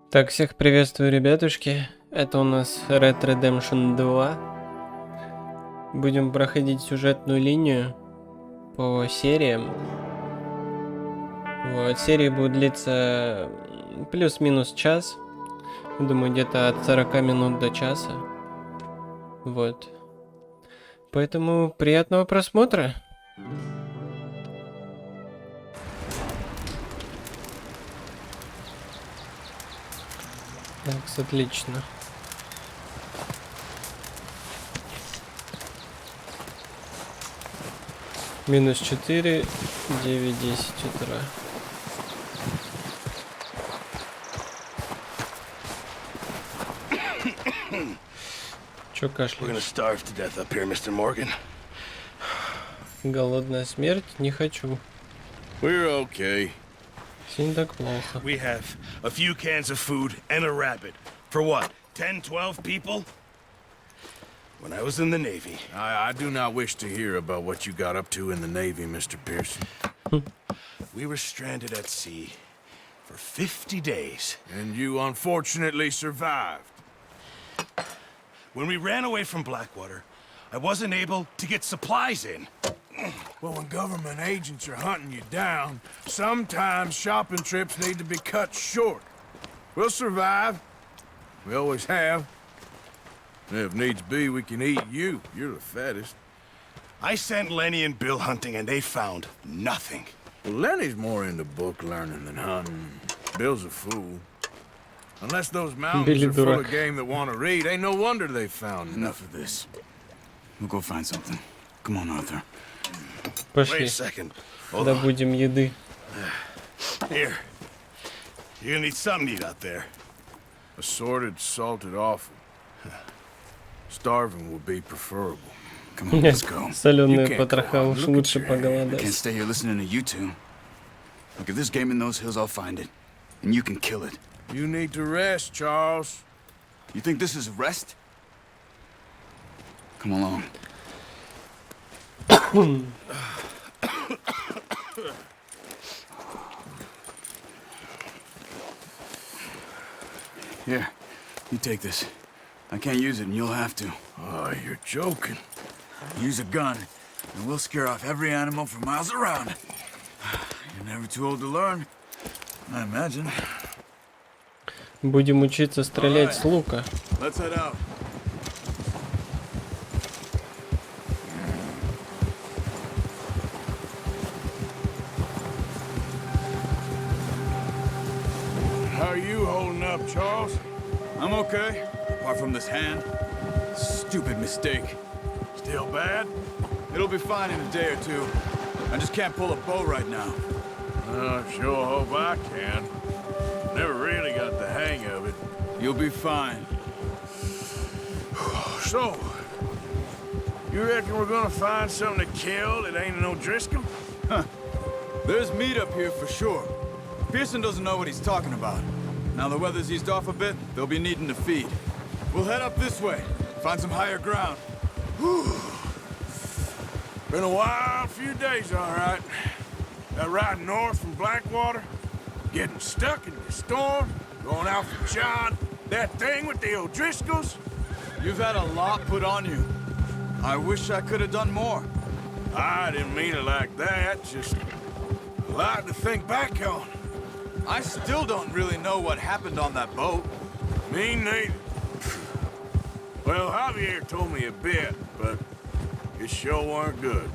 Так, всех приветствую, ребятушки. Это у нас Red Redemption 2. Будем проходить сюжетную линию по сериям. Вот, серии будут длиться плюс-минус час. Думаю, где-то от 40 минут до часа. Вот. Поэтому приятного просмотра. Так, отлично. Минус 4, 9, 10 утра. Чё кашляешь? Голодная смерть? Не хочу. We're okay. Все не так плохо. We have a few cans of food and a rabbit. For what? 10, 12 people? When I was in the Navy. I do not wish to hear about what you got up to in the Navy, Mr. Pearson. We were stranded at sea for 50 days. And you unfortunately survived. When we ran away from Blackwater, I wasn't able to get supplies in. Well, when government agents are hunting you down, sometimes shopping trips need to be cut short. We'll survive. We always have. And if needs be, we can eat you. You're the fattest. I sent Lenny and Bill hunting and they found nothing. Well, Lenny's more into book learning than hunting. Bill's a fool. Unless those mountains are full of game that want to read, ain't no wonder they found Enough of this. We'll go find something. Come on, Arthur. Wait Пошли. a second. Hold on. Добудем еды. Here. You're gonna need something to eat out there. Assorted, salted offal. Starving will be preferable. Come on, let's go. Соленые can't потроха, go on. уж Look at лучше your hair. I can't поголодать. stay here listening to you two. Look, if there's game in those hills, I'll find it. And you can kill it. You need to rest, Charles. You think this is rest? Come along. Here, you take this. I can't use it, and you'll have to. Oh, you're joking. Use a gun, and we'll scare off every animal for miles around. You're never too old to learn, I imagine. Будем учиться стрелять с лука. Let's head out. How are you holding up, Charles? I'm okay, apart from this hand. Stupid mistake. Still bad? It'll be fine in a day or two. I just can't pull a bow right now. I sure hope I can. Never really got the hang of it. You'll be fine. So, you reckon we're gonna find something to kill that ain't no Driscoll? There's meat up here for sure. Pearson doesn't know what he's talking about. Now the weather's eased off a bit, they'll be needing to feed. We'll head up this way, find some higher ground. Been a wild few days, all right. That ride north from Blackwater, getting stuck in the storm, going out for John, that thing with the O'Driscolls. You've had a lot put on you. I wish I could have done more. I didn't mean it like that, just a lot to think back on. I still don't really know what happened on that boat. Me neither. Well, Javier told me a bit, but it sure weren't good.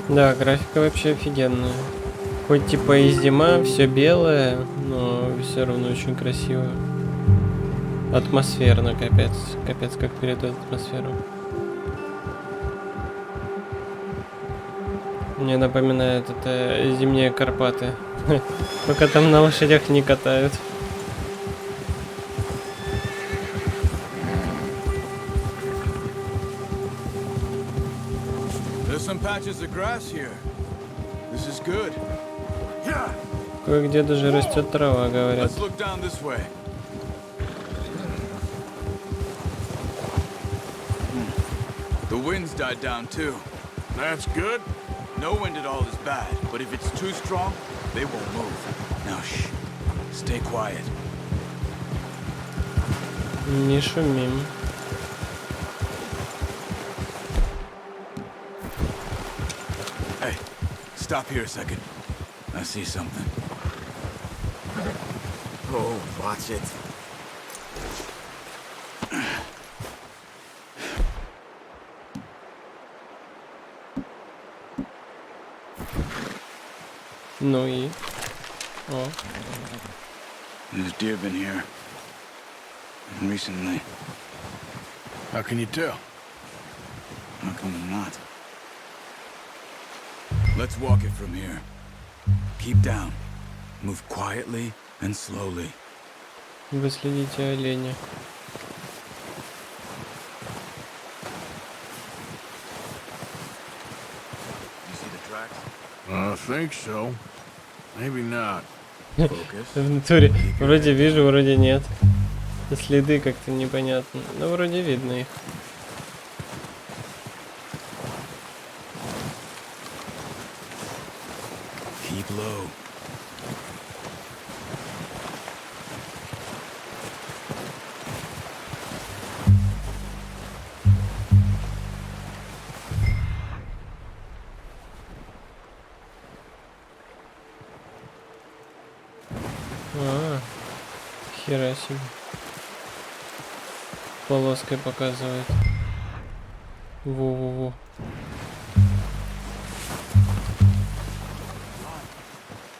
Да, графика вообще офигенная. Хоть типа и зима, все белое, но все равно очень красиво. Атмосферно, капец. Капец, как передает атмосферу. Мне напоминает это зимние Карпаты. Только там на лошадях не катают. There's some patches of grass here. This is good. Yeah, Кое-где даже растет трава, говорят. Let's look down this way. The wind's died down too. That's good. No wind at all is bad, but if it's too strong, they won't move. Now shh. Stay quiet. Не шумим. Hey, stop here a second. I see something. Oh, watch it. Ну и? О, There's deer been here. Recently. How can you tell? How come not? Let's walk it from here. Keep down. Move quietly and slowly. вы следите оленя. You see the tracks? I think so. Maybe not. Focus. В натуре вроде вижу, вроде нет. Следы как-то непонятно. Но вроде видно их. Keep low. А, хера себе. Полоской показывает. Во-во-во.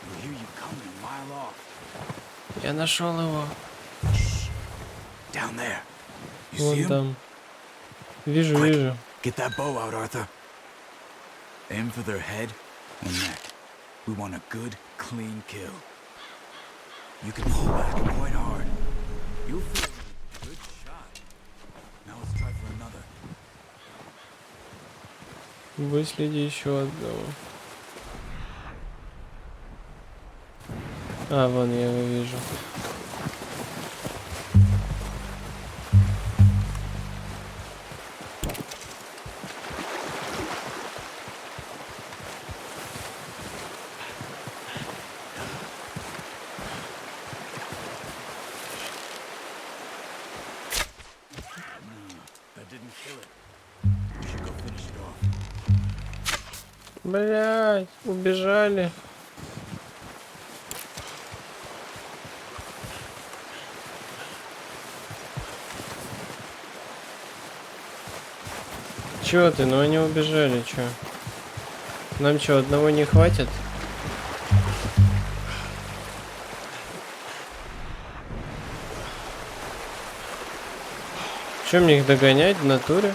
We'll hear you coming a mile off. Я нашел его. Down there. You see Вон him? там. Вижу, Quick. вижу. Get that bow out, Arthur. Aim for their head or neck. We want a good, clean kill. You can pull back and point hard. You'll feel a good shot. Now let's try for another. Выследи еще одного. А, вон я его вижу. That didn't kill it. We should go finish it off. Блять, убежали. Чё ты? Ну они убежали, чё? Нам чё, одного не хватит? Чё мне их догонять в натуре?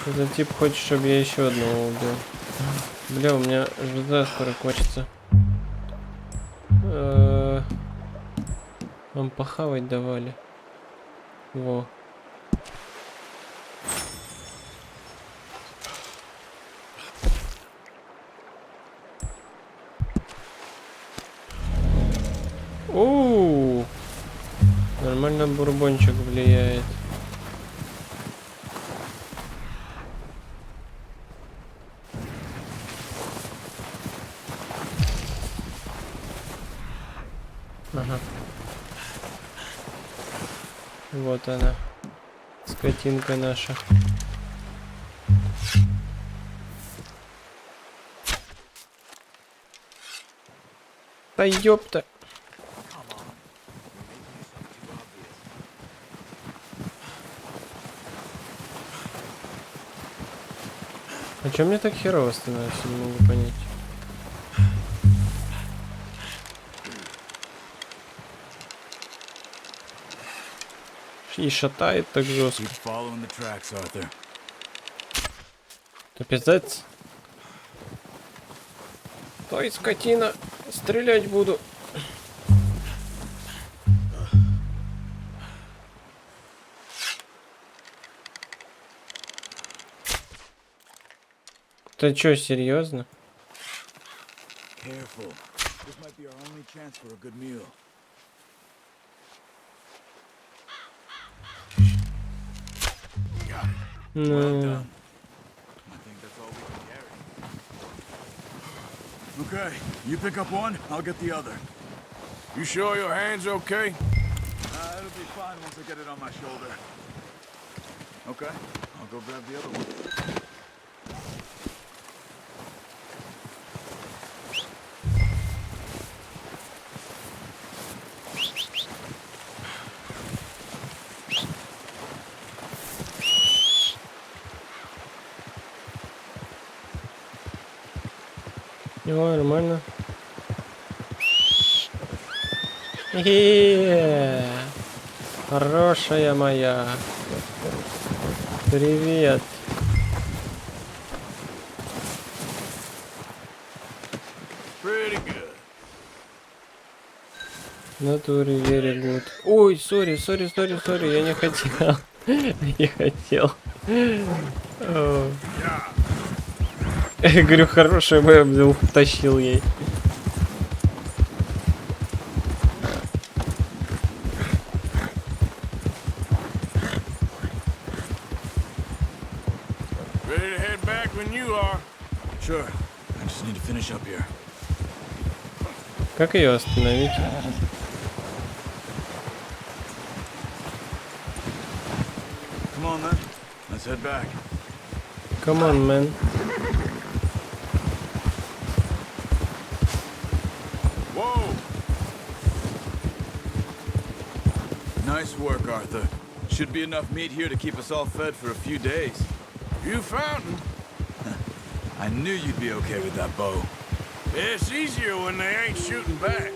Этот тип хочет, чтобы я еще одного убил. Бля, у меня железа скоро кончится. Нам похавать давали. Во. Оу! Нормально бурбончик влияет. Ага. Вот она. Скотинка наша. Да ёпта. А чё мне так херово становится, не могу понять. И шатает так жестко. Keep following the tracks, Arthur. Это пиздец. Стой, скотина. Стрелять буду. Ты чё, серьезно? Careful. This might be our only chance for a good meal. Got it. Well Ну, done. I think that's all we can carry. Okay, you pick up one, I'll get the other. You sure your hand's okay? It'll be fine once I get it on my shoulder. Okay, I'll go grab the other one. нормально. Хорошая моя. Привет. Pretty good. В натуре very good. Ой, сори, я не хотел. Не хотел. О. Я говорю, хороший бы взял, тащил ей. Ready to head back when you are. Sure, I just need to finish up here. Как ее остановить? Come on then, let's head back. Come on, man. Whoa! Nice work, Arthur. Should be enough meat here to keep us all fed for a few days. You found him. I knew you'd be okay with that bow. It's easier when they ain't shooting back.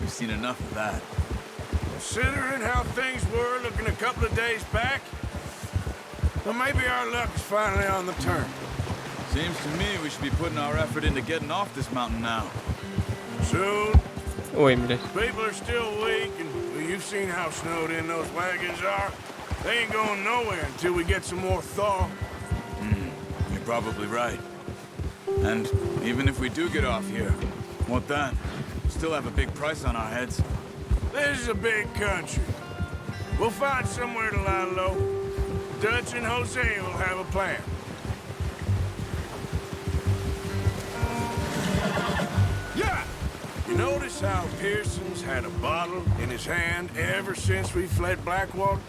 We've seen enough of that. Considering how things were looking a couple of days back, well, maybe our luck's finally on the turn. Seems to me we should be putting our effort into getting off this mountain now. Soon, Ой, блядь. people are still weak, and well, you've seen how snowed in those wagons are. They ain't going nowhere until we get some more thaw. You're probably right. And even if we do get off here, what then? We still have a big price on our heads. This is a big country. We'll find somewhere to lie low. Dutch and Jose will have a plan. Yeah! You notice how Pearson's had a bottle in his hand ever since we fled Blackwater?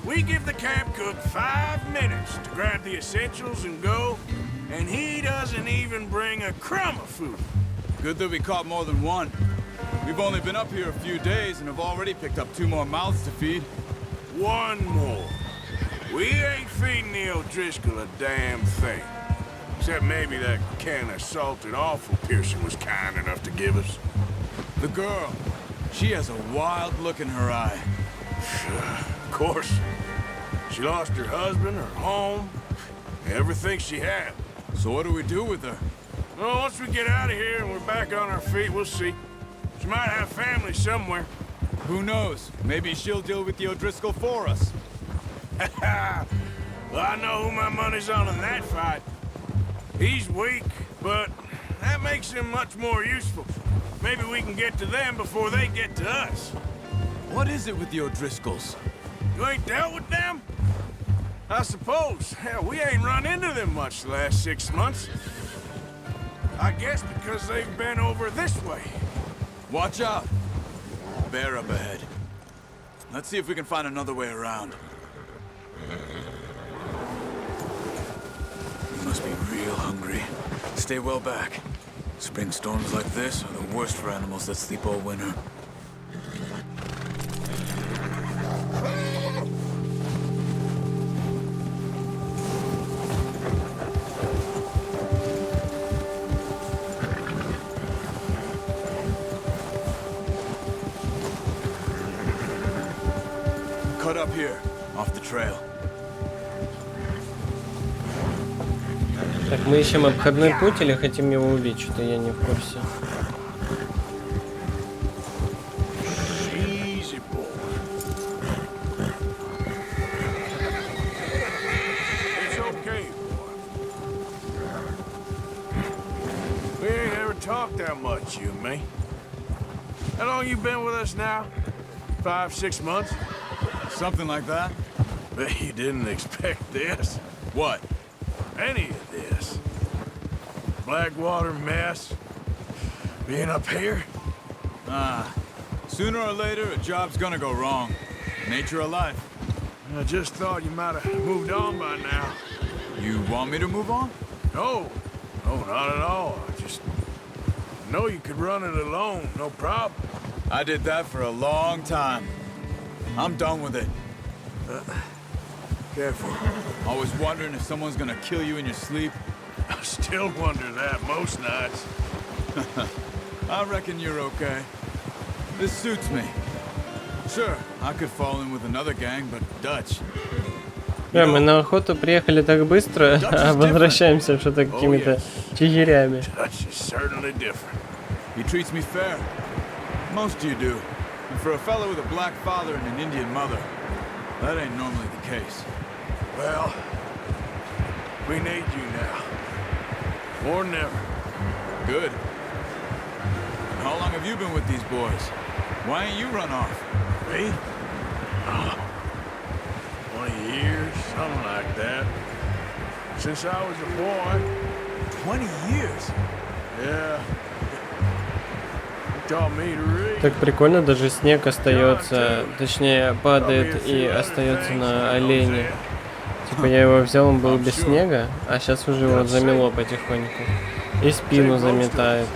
We give the camp cook 5 minutes to grab the essentials and go, and he doesn't even bring a crumb of food. Good that we caught more than one. We've only been up here a few days and have already picked up 2 more mouths to feed. One more. We ain't feeding the O'Driscoll a damn thing. Except maybe that can of salted offal Pearson was kind enough to give us. The girl, she has a wild look in her eye. Of course. She lost her husband, her home, everything she had. So what do we do with her? Well, once we get out of here and we're back on our feet, we'll see. She might have family somewhere. Who knows? Maybe she'll deal with the O'Driscoll for us. Well, I know who my money's on in that fight. He's weak, but that makes him much more useful. Maybe we can get to them before they get to us. What is it with the O'Driscolls? You ain't dealt with them? I suppose. Hell, we ain't run into them much the last 6 months. I guess because they've been over this way. Watch out! Bear up ahead. Let's see if we can find another way around. You must be real hungry. Stay well back. Spring storms like this are the worst for animals that sleep all winter. Cut up here, off the trail. Так, мы ищем обходной путь или хотим его убить? Что-то я не в курсе. Easy, boy. It's okay, boy. We ain't talk that much, you and me. How long you been with us now? 5, 6 months? Something like that? Bet you didn't expect this. What? Any of this. Blackwater mess. Being up here? Sooner or later, a job's gonna go wrong. Nature of life. I just thought you might have moved on by now. You want me to move on? No. No, not at all. I just know you could run it alone, no problem. I did that for a long time. I'm done with it. Careful. Always wondering if someone's gonna kill you in your sleep. I still wonder that most nights. I reckon you're okay. This suits me. Sure, I could fall in with another gang, but Dutch. Да, мы на охоту приехали так быстро, а возвращаемся что-то какими-то чигирями. Dutch is certainly different. He treats me fair. Most of you do. And for a fellow with a black father and an Indian mother, that ain't normally the case. Well, we need you now. More than ever. Good. And how long have you been with these boys? Why ain't you run off? Me? Oh, 20 years, something like that. Since I was a boy. 20 years? Yeah. He taught me to read. Так прикольно, даже снег остается, точнее падает и остается на олене. Типа я его взял, он был без снега, а сейчас уже вот замело потихоньку. И спину заметает.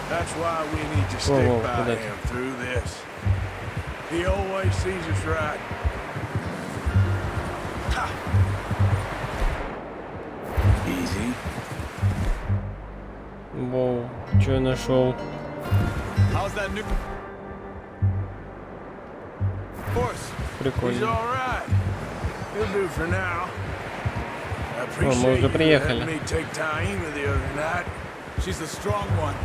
That's why we need to stick by him through this. He always sees us right. Easy. Воу, что я нашел? How's that new horse? He's Прикольно. all right. He'll do for now. I мы appreciate уже you приехали. letting me take Taima the other night. She's the strong one.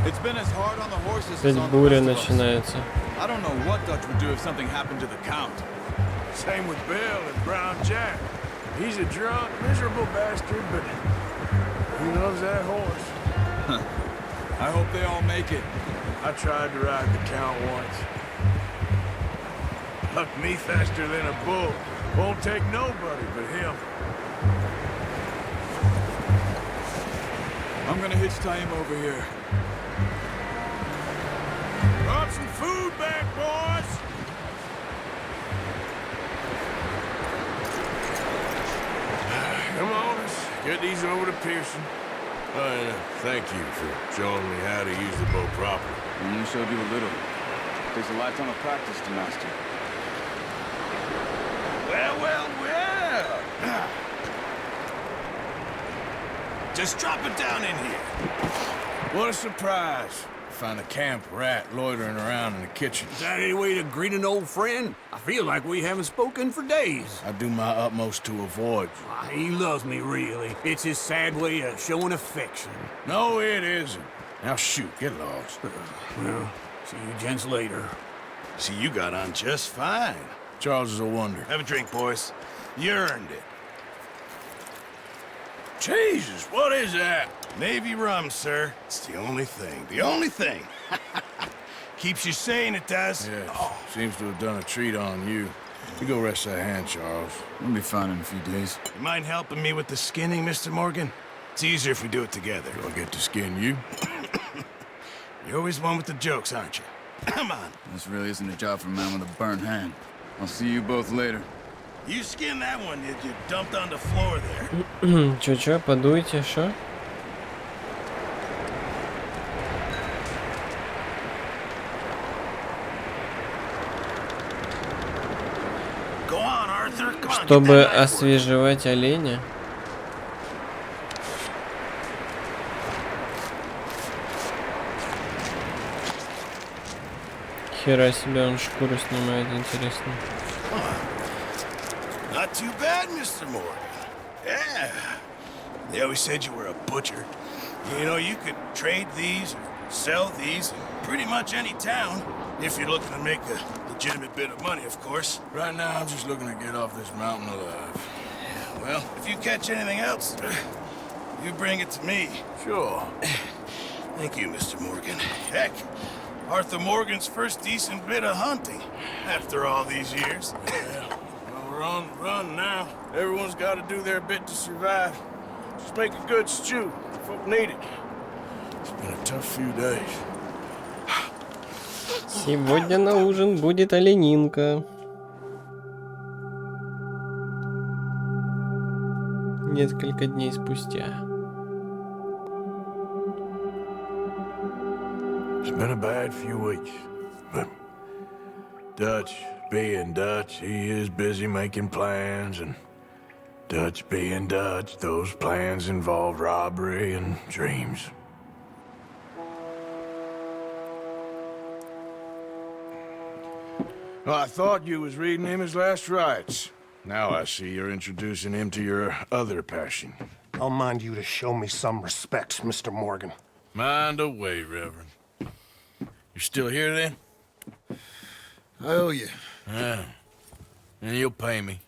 It's been as hard on the horses as Опять on the буря rest of us. начинается. I don't know what Dutch would do if something happened to the Count. Same with Bill and Brown Jack. He's a drunk, miserable bastard, but he loves that horse. I hope they all make it. I tried to ride the Count once. Hucked me faster than a bull. Won't take nobody but him. I'm gonna hitch Taim over here. Brought some food back, boys! Come on, let's get these over to Pearson. And thank you for showing me how to use the boat properly. I only showed you a little. Takes a lifetime of practice to master. Well, well, well! Just drop it down in here. What a surprise. Find a camp rat loitering around in the kitchen. Is that any way to greet an old friend? I feel like we haven't spoken for days. I do my utmost to avoid you. Ah, he loves me, really. It's his sad way of showing affection. No, it isn't. Now shoot, get lost. Well, see you gents later. See, you got on just fine. Charles is a wonder. Have a drink, boys. You earned it. Jesus, what is that? Navy rum, sir. It's the only thing. The only thing. Keeps you sane, it does. Yes, seems to have done a treat on you. You go rest that hand, Charles. We'll be fine in a few days. You mind helping me with the skinning, Mr. Morgan? It's easier if we do it together. Do I get to skin you? You're always one with the jokes, aren't you? Come on. This really isn't a job for a man with a burnt hand. I'll see you both later. You skinned that one you dumped on the floor there. Чё, подуйте, шо? Go on, Arthur. Come on, Чтобы get that knife work. освежевать оленя. Хера себе он шкуру снимает, интересно. Not too bad, Mr. Morgan. Yeah. They always said you were a butcher. You know, you could trade these or sell these in pretty much any town if you're looking to make a legitimate bit of money, of course. Right now, I'm just looking to get off this mountain alive. Well, if you catch anything else, you bring it to me. Sure. Thank you, Mr. Morgan. Heck, Arthur Morgan's first decent bit of hunting after all these years. Well, we're on the run now. Everyone's got to do their bit to survive. Just make a good stew. Folk need it. It's been a tough few days. Сегодня на ужин будет оленинка. Несколько дней спустя. It's been a bad few weeks, but Dutch being Dutch, he is busy making plans, and Dutch being Dutch, those plans involve robbery and dreams. Well, I thought you was reading him his last rites. Now I see you're introducing him to your other passion. I'll mind you to show me some respect, Mr. Morgan. Mind away, Reverend. You still here, then? I owe you. Yeah. And you'll pay me.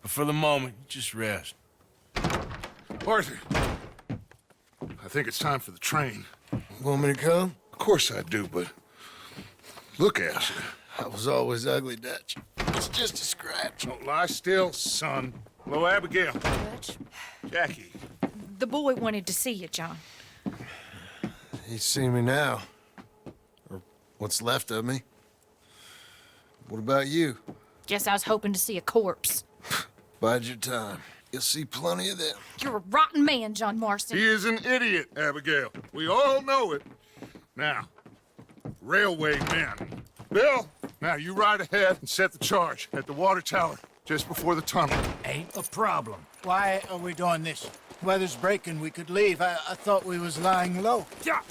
But for the moment, just rest. Arthur, I think it's time for the train. Want me to come? Of course I do, but look at you. I was always ugly, Dutch. It's just a scratch. Don't lie still, son. Hello, Abigail. Dutch, Jackie. the boy wanted to see you, John. He's seen me now. Or what's left of me. What about you? Guess I was hoping to see a corpse. Bide your time. You'll see plenty of them. You're a rotten man, John Marston. He is an idiot, Abigail. We all know it. Now, railway men. Bill, now you ride ahead and set the charge at the water tower just before the tunnel. Ain't a problem. Why are we doing this? Weather's breaking. We could leave. I thought we was lying low. Yeah,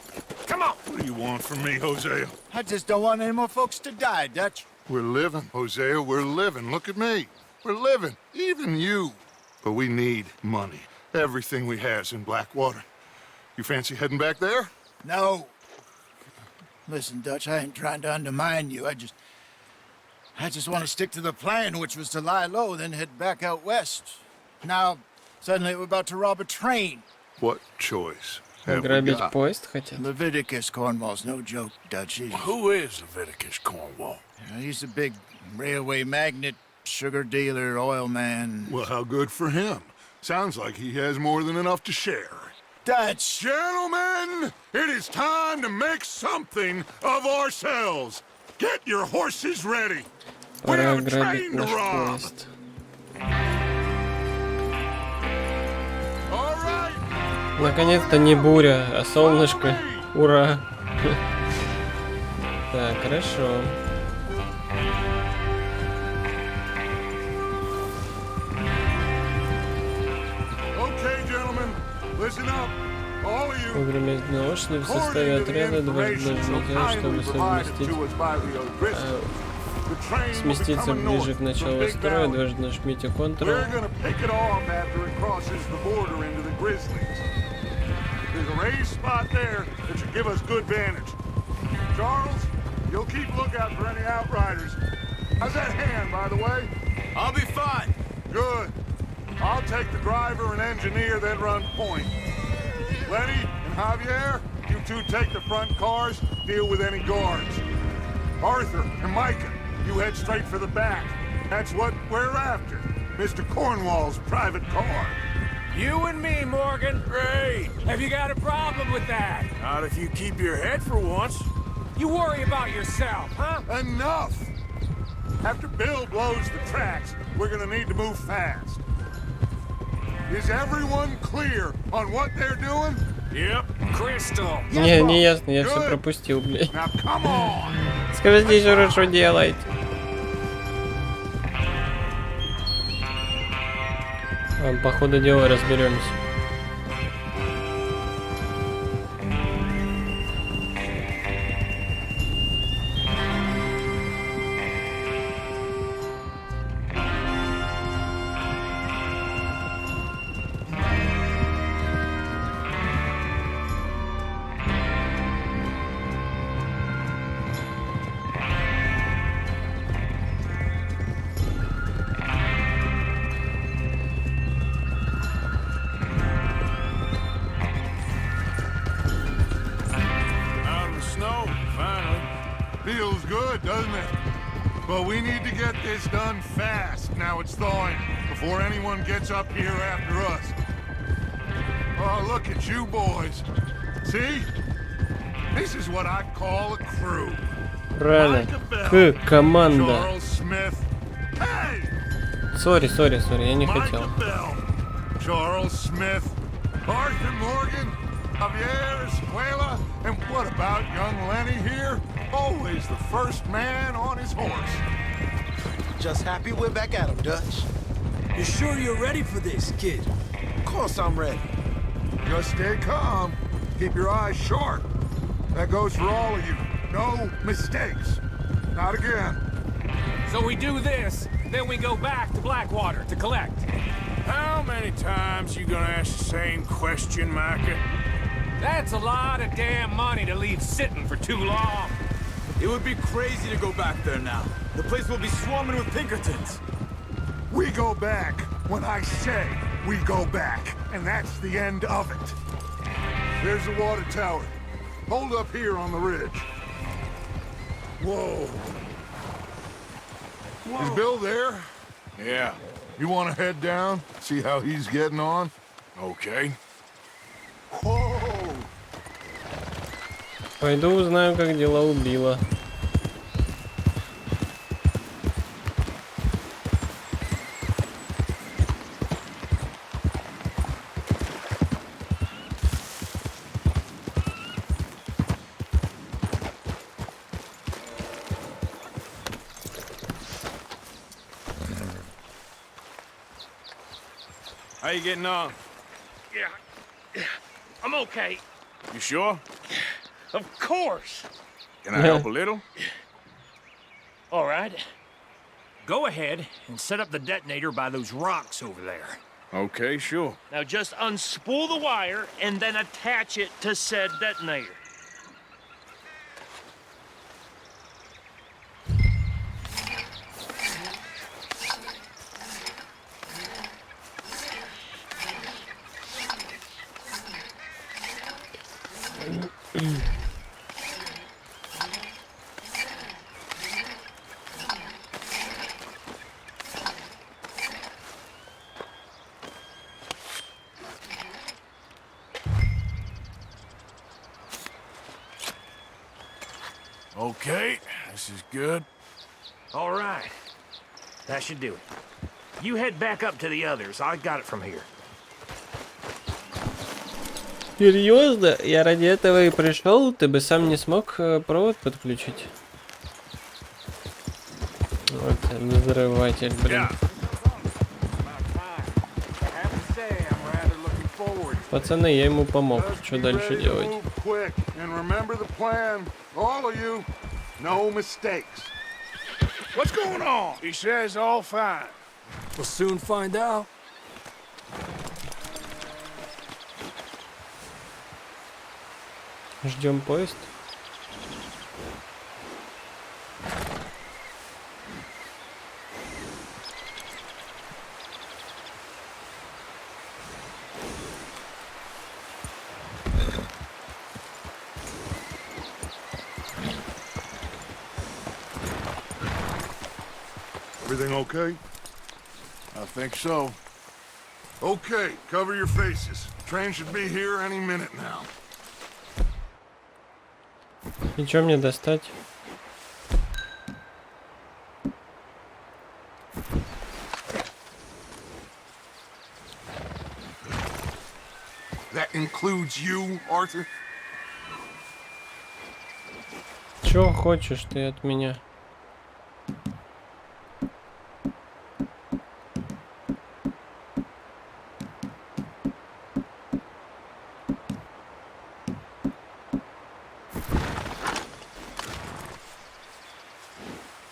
come on. What do you want from me, Hosea? I just don't want any more folks to die, Dutch. We're living, Hosea. We're living. Look at me. We're living. Even you. But we need money. Everything we has in Blackwater. You fancy heading back there? No. Listen, Dutch, I ain't trying to undermine you. I just want to stick to the plan, which was to lie low, then head back out west. Now, suddenly we're about to rob a train. What choice have we Грабить got? поезд хотят. Leviticus Cornwall's no joke, Dutch. Who is Leviticus Cornwall? He's a big railway magnate, sugar dealer, oil man. Well, how good for him. Sounds like he has more than enough to share. Dutch! Gentlemen, it is time to make something of ourselves. Get your horses ready. We Пора have a грабить train to наш rob. поезд. All right. Наконец-то не буря, а солнышко. Ура! Так, хорошо. Okay, gentlemen, listen up. All of you. Вовремя шли в составе отряда дважды нажмите, чтобы сместиться ближе к началу строя, дважды нажмите Ctrl. We're gonna pick it off after it crosses the border into the Grizzlies. There's a raised spot there that should give us good vantage. Charles, you'll keep lookout for any outriders. How's that hand, by the way? I'll be fine. Good. I'll take the driver and engineer, then run point. Lenny and Javier, you two take the front cars, deal with any guards. Arthur and Micah, you head straight for the back. That's what we're after. Mr. Cornwall's private car. You and me, Morgan. Great. Have you got a problem with that? Not if you keep your head for once. You worry about yourself, huh? Enough! After Bill blows the tracks, we're gonna need to move fast. Is everyone clear on what they're doing? Yep. Crystal. Не ясно, я все пропустил, блядь. Now come on! Скажите еще раз, что делать. По ходу дела разберемся. Feels good, doesn't it? But we need to get this done fast. Now it's thawing, before anyone gets up here after us. Oh, look at you boys. See? This is what I call a crew. Правильно. Micah Bell, Команда. Charles Smith. Hey! Сори, я не хотел. Micah Bell, Charles Smith, Arthur Morgan, Javier Escuela, and what about young Lenny here? Always the first man on his horse. Just happy we're back at him, Dutch. You sure you're ready for this, kid? Of course I'm ready. Just stay calm. Keep your eyes sharp. That goes for all of you. No mistakes. Not again. So we do this, then we go back to Blackwater to collect. How many times you gonna ask the same question, Micah? That's a lot of damn money to leave sitting for too long. It would be crazy to go back there now. The place will be swarming with Pinkertons. We go back when I say we go back, and that's the end of it. There's the water tower. Hold up here on the ridge. Whoa. Is Bill there? Yeah, You want to head down, see how he's getting on? okay. Whoa! Пойду узнаю, как дела у Билла. How you getting on? Yeah, I'm okay. You sure? Of course. Can I help a little? All right. Go ahead and set up the detonator by those rocks over there. Okay, sure. Now just unspool the wire and then attach it to said detonator. Okay, this is good. All right. That should do it. You head back up to the others. I got it from here. Серьезно? Я ради этого и пришел? Ты бы сам не смог провод подключить? Вот взрыватель, блин. Пацаны, я ему помог. Что дальше делать? Quick, and remember the plan. All of you, no mistakes. What's going on? He says all fine. We'll soon find out. Ждем поезд. Everything okay? I think so. Okay, cover your faces. Train should be here any minute now. И что мне достать? That includes you, Arthur? Чё хочешь ты от меня?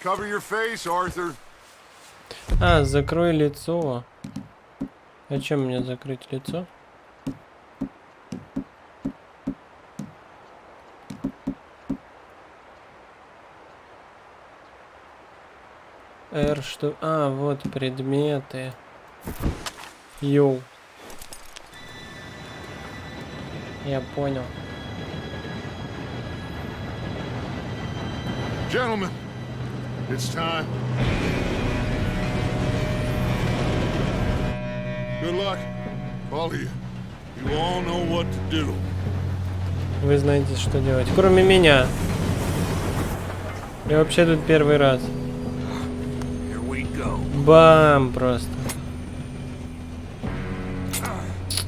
Cover your face, Arthur. А, закрой лицо. А чем мне закрыть лицо? R что? А, вот предметы. Йоу. Я понял. Gentlemen, it's time. Good luck, all of you. You all know what to do. Вы знаете, что делать. Кроме меня. Я вообще тут первый раз. Бам! Просто.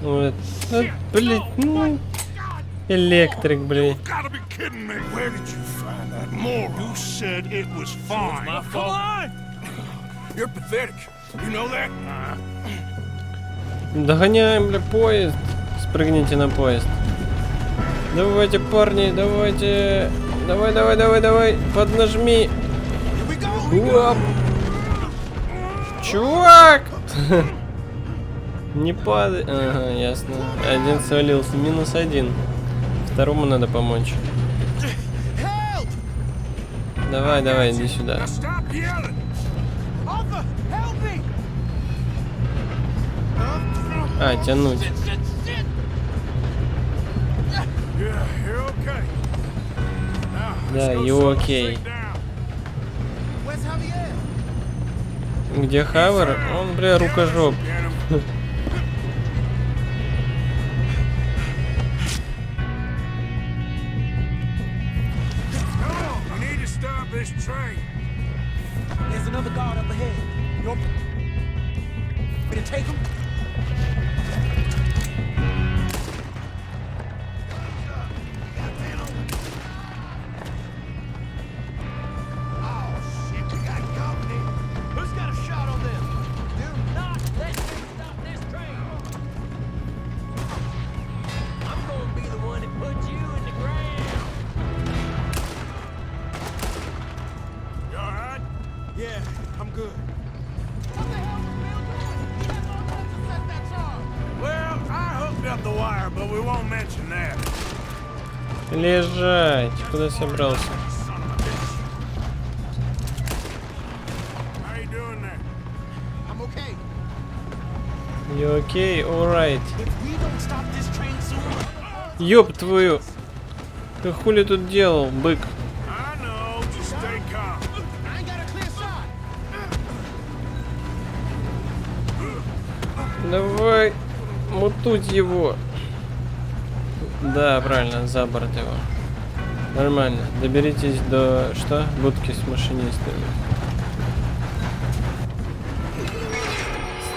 Вот. Вот, блин, ну... Электрик, блин. Where did you find that moron? You said it was fine. My fault. Come on! You're pathetic. You know that? Догоняем, бля, поезд. Спрыгните на поезд. Давайте, парни, давайте. Давай, давай, давай, давай. Поднажми. Оп. Чувак! Не падай. Ага, ясно. Один свалился. -1. Второму надо помочь. Давай, давай, иди сюда. А, тянуть. Да, you окей. Где Хавер? Он, бля, рукожоп. There's another guard up ahead. You're to take him? Лежать. Куда собрался? You okay? Alright. Ёб твою. Ты хули тут делал, бык? Давай мутуть его. Да, правильно, за борт его. Нормально. Доберитесь до... Что? Будки с машинистами.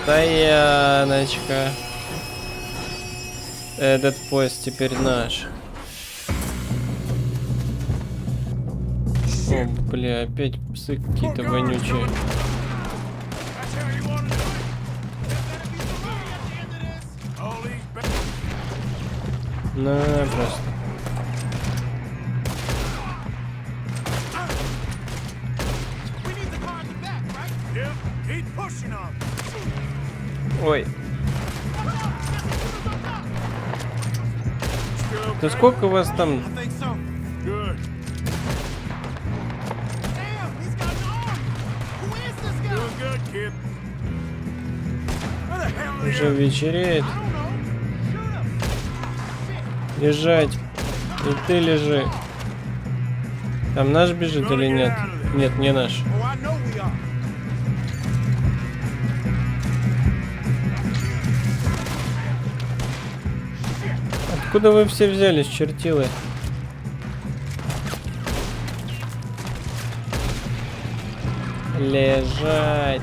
Стояночка. Этот поезд теперь наш. О, бля, опять псы какие-то вонючие. На, просто. Ой. Да сколько у вас там? Уже вечереет. Лежать. И ты лежи. Там наш бежит или нет? Нет, не наш. Откуда вы все взялись, чертилы? Лежать.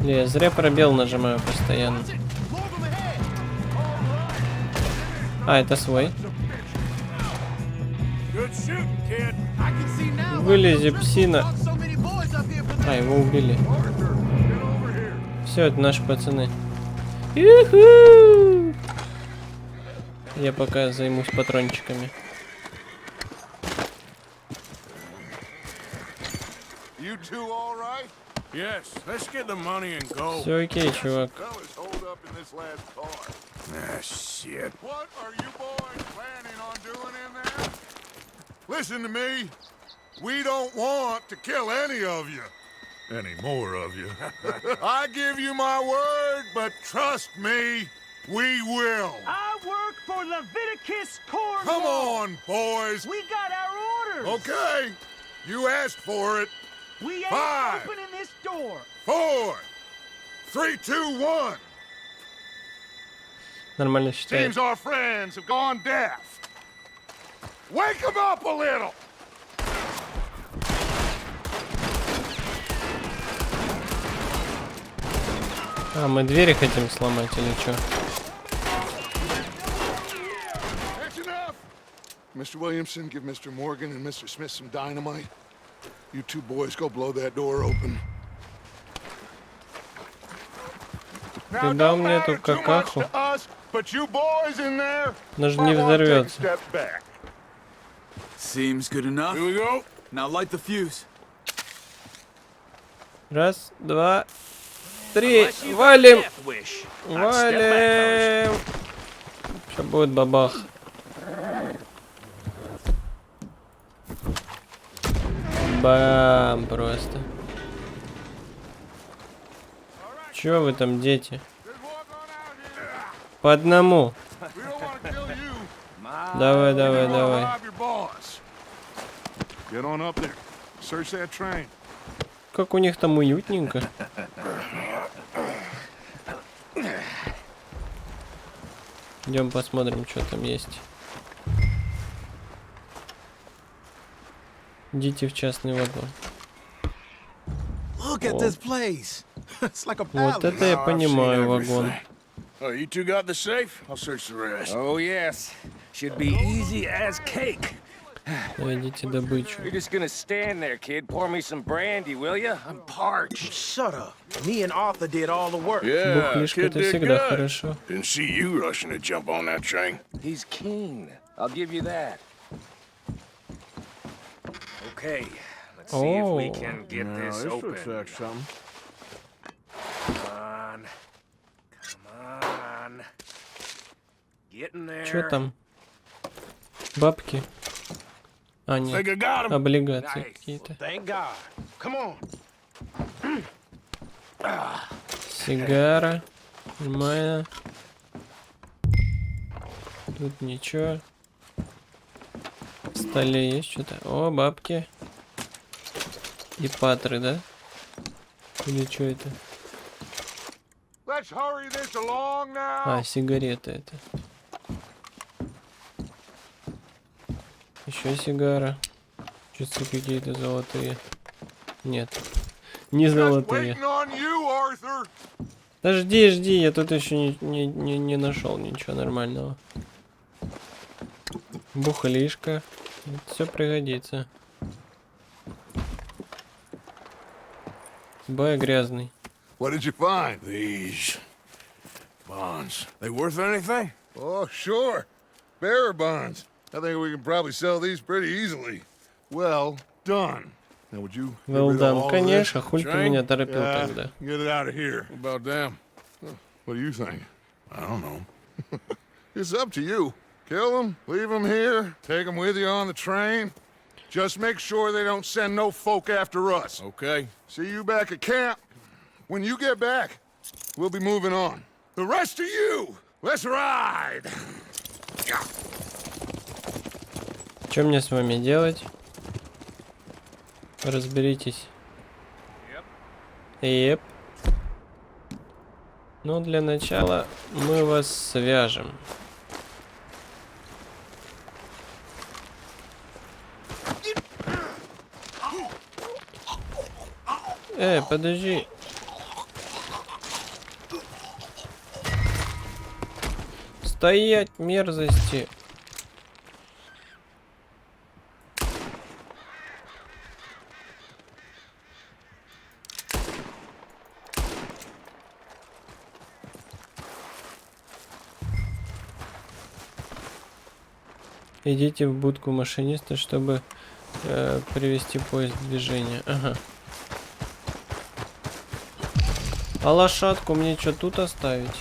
Я зря пробел нажимаю постоянно. А, это свой. Вылези, псина. А, его убили. Все, это наши пацаны. Ю-ху! Я пока займусь патрончиками. Все окей, чувак. Shit. What are you boys planning on doing in there? Listen to me. We don't want to kill any of you. Any more of you. I give you my word, but trust me, we will. I work for Leviticus Cornwall. Come on, boys. We got our orders. Okay. You asked for it. We ain't 5, opening this door. 4, 3, 2, 1. Нормально считает. Seems our friends have gone deaf. Wake them up a little. А, мы двери хотим сломать или что? That's enough. Mr. Williamson, give Mr. Morgan and Mr. Smith some dynamite. You two boys go blow that door open. Ты дал мне эту какаху. But you boys in there, Она же не взорвется. Seems good enough. Here we go. Now light the fuse. Раз, два, три. Валим! Валим! Сейчас будет бабах. Бам! Просто. Чё вы там, дети? По одному. Давай, давай, давай. Get on up there. Search that train. Как у них там уютненько. Идем посмотрим, что там есть. Идите в частный вагон. Look at this place. It's like a Вот palace. это я понимаю, вагон. Oh, you two got the safe? I'll search the rest. Oh, yes. Should be easy as cake. Найдите добычу. You're just gonna stand there, kid. Pour me some brandy, will you? I'm parched. Shut up. Me and Arthur did all the work. Yeah, Бухлишка kid это did всегда good. хорошо. Didn't see you rushing to jump on that train. He's keen. I'll give you that. Okay, let's see if we Oh. can get this open. something. Come on. Come on. Get in there. Что там? Бабки? А, нет. Think I got him. Облигации Nice. какие-то. Thank God. Come on. Сигара. Нормально. Тут ничего. В столе есть что-то. О, бабки. И патры, да? Или что это? Let's hurry this along now. А, сигарета это. Еще сигара. Часы какие-то золотые. Нет. Не Just золотые. waiting on you, Arthur. Да жди, жди, я тут еще не нашел ничего нормального. Бухлишка. Все пригодится. Бай грязный. What did you find? These bonds. They worth anything? Oh, sure. Bearer bonds. I think we can probably sell these pretty easily. Well done. Now, would you get Well rid of done. all of Конечно, this? хуй ты Train? меня торопил Yeah, тогда. get it out of here. What about them? What do you think? I don't know. It's up to you. Kill them, leave them here, take them with you on the train. Just make sure they don't send no folk after us. Okay. See you back at camp. When you get back, we'll be moving on. The rest of you, let's ride. Что мне с вами делать? Разберитесь. Еп. Ну, для начала мы вас свяжем. Подожди. Стоять, мерзости. Идите в будку машиниста, чтобы привести поезд в движение. Ага. А лошадку мне что, тут оставить?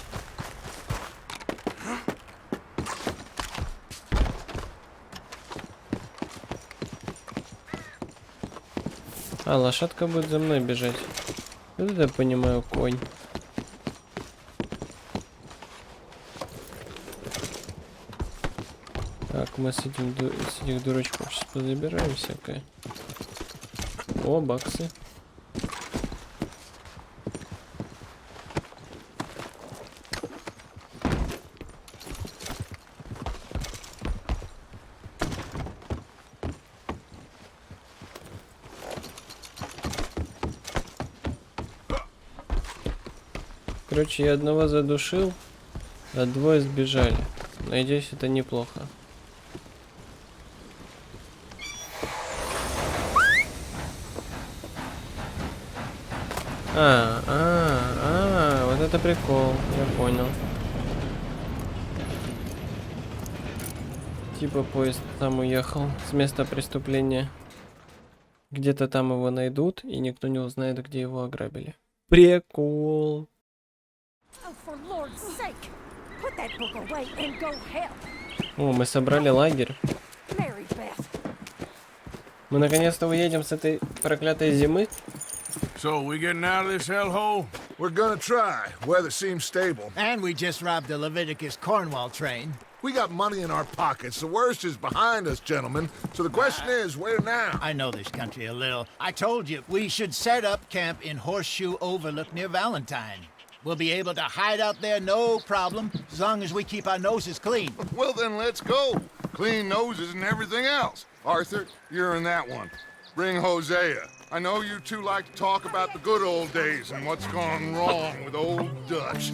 А, лошадка будет за мной бежать. Вот это я понимаю, конь. Так, мы с этих дурачков сейчас позабираем всякое. О, баксы. Короче, я одного задушил, а двое сбежали. Надеюсь, это неплохо. Вот это прикол, я понял. Типа поезд там уехал с места преступления. Где-то там его найдут, и никто не узнает, где его ограбили. Прикол. О, мы собрали лагерь. Мы наконец-то уедем с этой проклятой зимы. So, we getting out of this hellhole? We're gonna try. Weather seems stable. And we just robbed the Leviticus Cornwall train. We got money in our pockets. The worst is behind us, gentlemen. So the question is, where now? I know this country a little. I told you, we should set up camp in Horseshoe Overlook near Valentine. We'll be able to hide out there, no problem, as long as we keep our noses clean. Well, then let's go. Clean noses and everything else. Arthur, you're in that one. Bring Hosea. I know you two like to talk about the good old days and what's gone wrong with old Dutch.